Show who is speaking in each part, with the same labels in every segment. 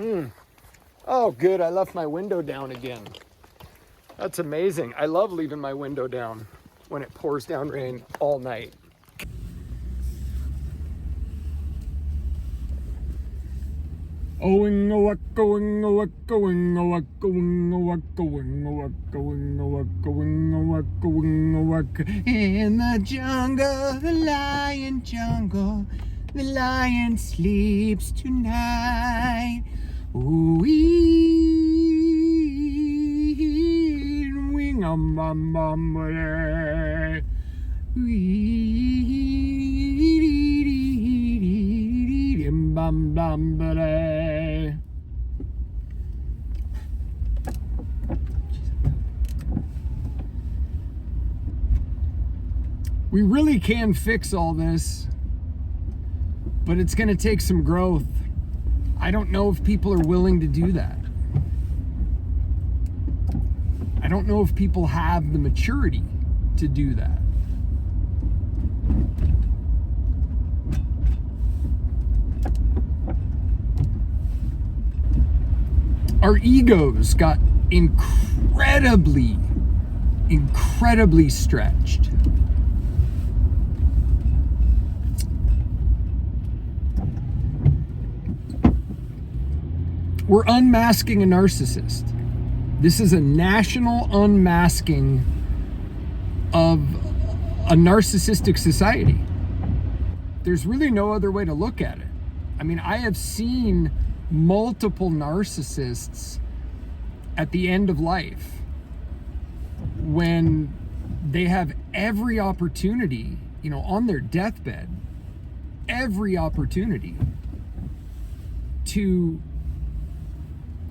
Speaker 1: Oh, good. I left my window down again. That's amazing. I love leaving my window down when it pours down rain all night. Going a walk, going a walk, going a walk, going a walk, going a walk, going a walk, going a walk, going a walk. In the jungle, the lion jungle, the lion sleeps tonight. Wee, wing a bum bum bum bum ba. We really can fix all this, but it's going to take some growth. I don't know if people are willing to do that. I don't know if people have the maturity to do that. Our egos got incredibly stretched. We're unmasking a narcissist. This is a national unmasking of a narcissistic society. There's really no other way to look at it. I mean, I have seen multiple narcissists at the end of life when they have every opportunity, on their deathbed, every opportunity to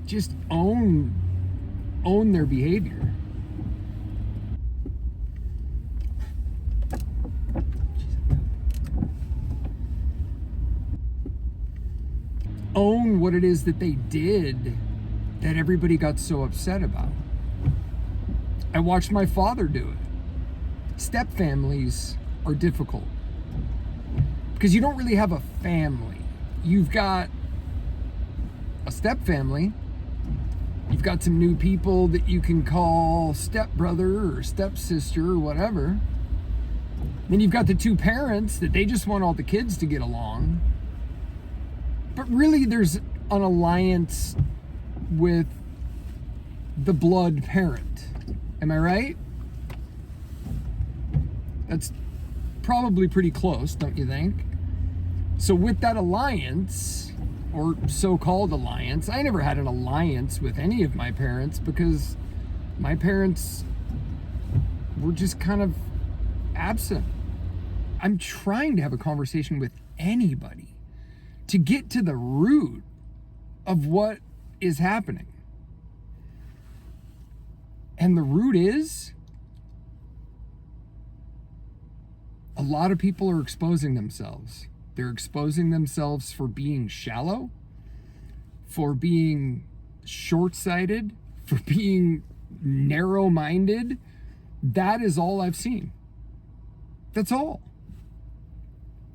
Speaker 1: just own their behavior. Own what it is that they did that everybody got so upset about. I watched my father do it. Step families are difficult because you don't really have a family. You've got a step family. You've got some new people that you can call stepbrother or stepsister or whatever. Then you've got the two parents that they just want all the kids to get along. But really, there's an alliance with the blood parent. Am I right? That's probably pretty close, don't you think? So with that alliance, or so-called alliance, I never had an alliance with any of my parents because my parents were just kind of absent. I'm trying to have a conversation with anybody to get to the root of what is happening. And the root is a lot of people are exposing themselves. They're exposing themselves for being shallow, for being short-sighted, for being narrow-minded. That is all I've seen. That's all.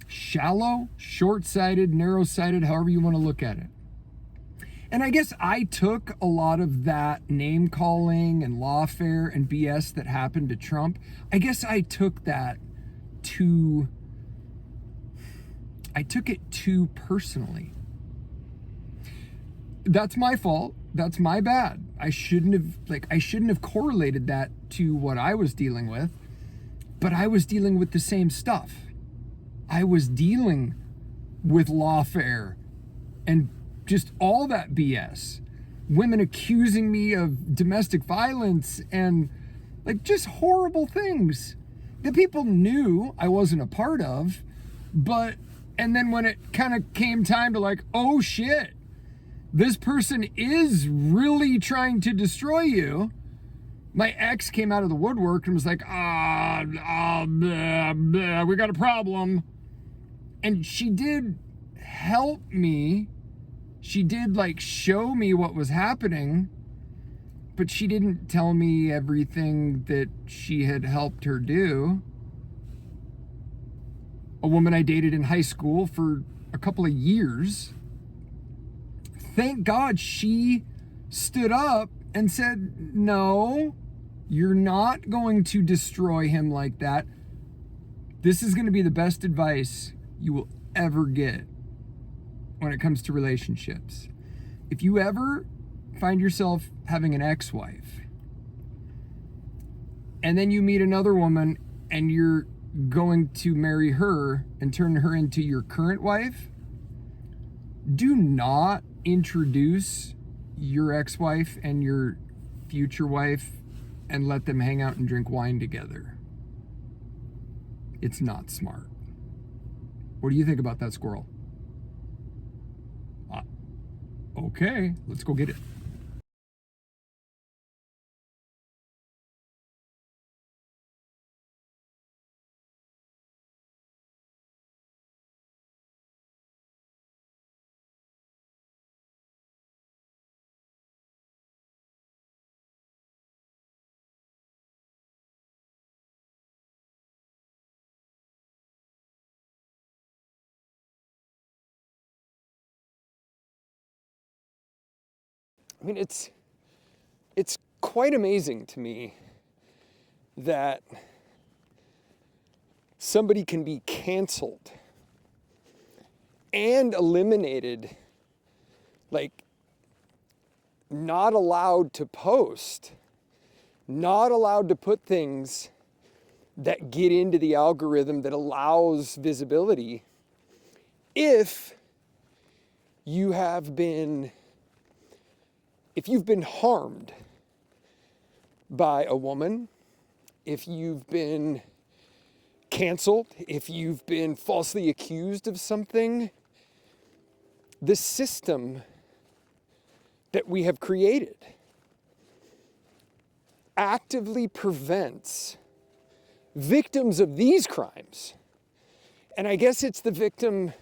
Speaker 1: Shallow, short-sighted, narrow-sighted, however you want to look at it. And I guess I took a lot of that name-calling and lawfare and BS that happened to Trump. I guess I took that I took it too personally. That's my fault. That's my bad. I shouldn't have correlated that to what I was dealing with, but I was dealing with the same stuff. I was dealing with lawfare and just all that BS. Women accusing me of domestic violence and just horrible things that people knew I wasn't a part of, and then when it kind of came time to oh shit, this person is really trying to destroy you, my ex came out of the woodwork and was like, we got a problem. And she did help me. She did show me what was happening, but she didn't tell me everything that she had helped her do. A woman I dated in high school for a couple of years thank God she stood up and said, no, you're not going to destroy him like that. This is going to be the best advice you will ever get when it comes to relationships. If you ever find yourself having an ex-wife, and then you meet another woman and you're going to marry her and turn her into your current wife, do not introduce your ex-wife and your future wife and let them hang out and drink wine together. It's not smart. What do you think about that, squirrel? Okay, let's go get it. I mean, it's quite amazing to me that somebody can be canceled and eliminated, like not allowed to post, not allowed to put things that get into the algorithm that allows visibility if you've been harmed by a woman, if you've been canceled, if you've been falsely accused of something. The system that we have created actively prevents victims of these crimes. And I guess it's the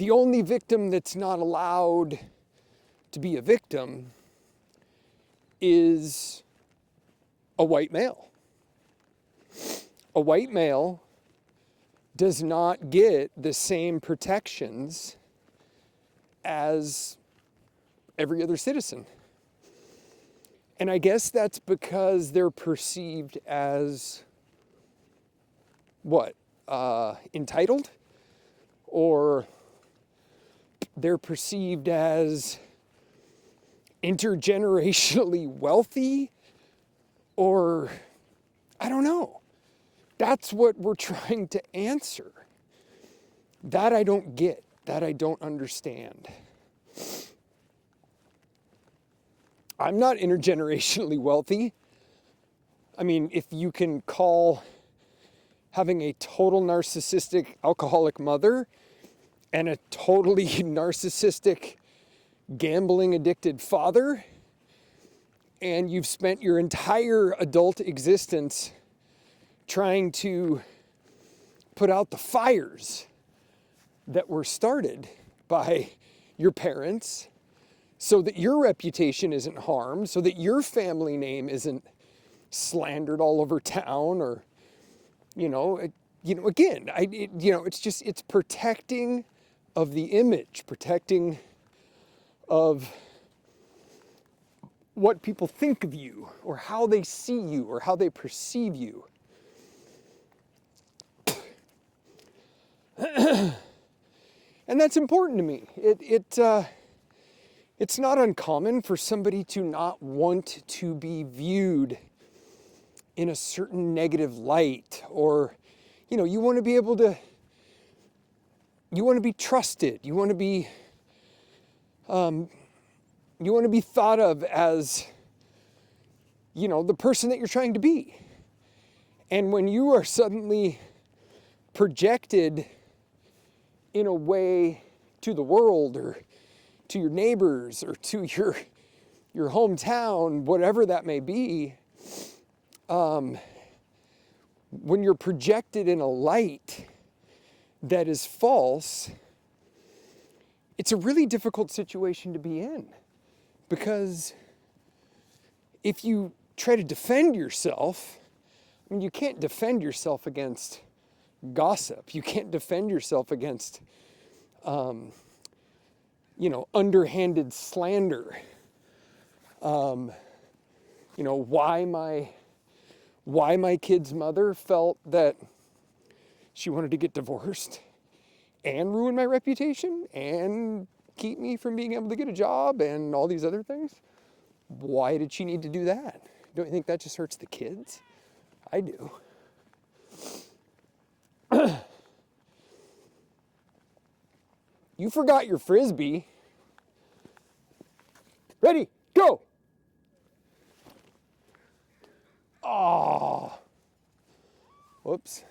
Speaker 1: only victim that's not allowed to be a victim is a white male. A white male does not get the same protections as every other citizen. And I guess that's because they're perceived as entitled? Or they're perceived as intergenerationally wealthy, or I don't know. That's what we're trying to answer. That I don't get, that I don't understand. I'm not intergenerationally wealthy. I mean, if you can call having a total narcissistic alcoholic mother and a totally narcissistic gambling addicted father, and you've spent your entire adult existence trying to put out the fires that were started by your parents so that your reputation isn't harmed, so that your family name isn't slandered all over town, or, again, it's protecting of the image, protecting of what people think of you, or how they see you, or how they perceive you. And that's important to me. It's not uncommon for somebody to not want to be viewed in a certain negative light, or, you want to be able to, you want to be trusted, you want to be thought of as, the person that you're trying to be. And when you are suddenly projected in a way to the world, or to your neighbors, or to your hometown, whatever that may be, when you're projected in a light that is false, it's a really difficult situation to be in. Because if you try to defend yourself, you can't defend yourself against gossip. You can't defend yourself against, underhanded slander. Why my kid's mother felt that she wanted to get divorced and ruin my reputation and keep me from being able to get a job and all these other things. Why did she need to do that? Don't you think that just hurts the kids? I do. You forgot your Frisbee. Ready, go! Oh. Whoops.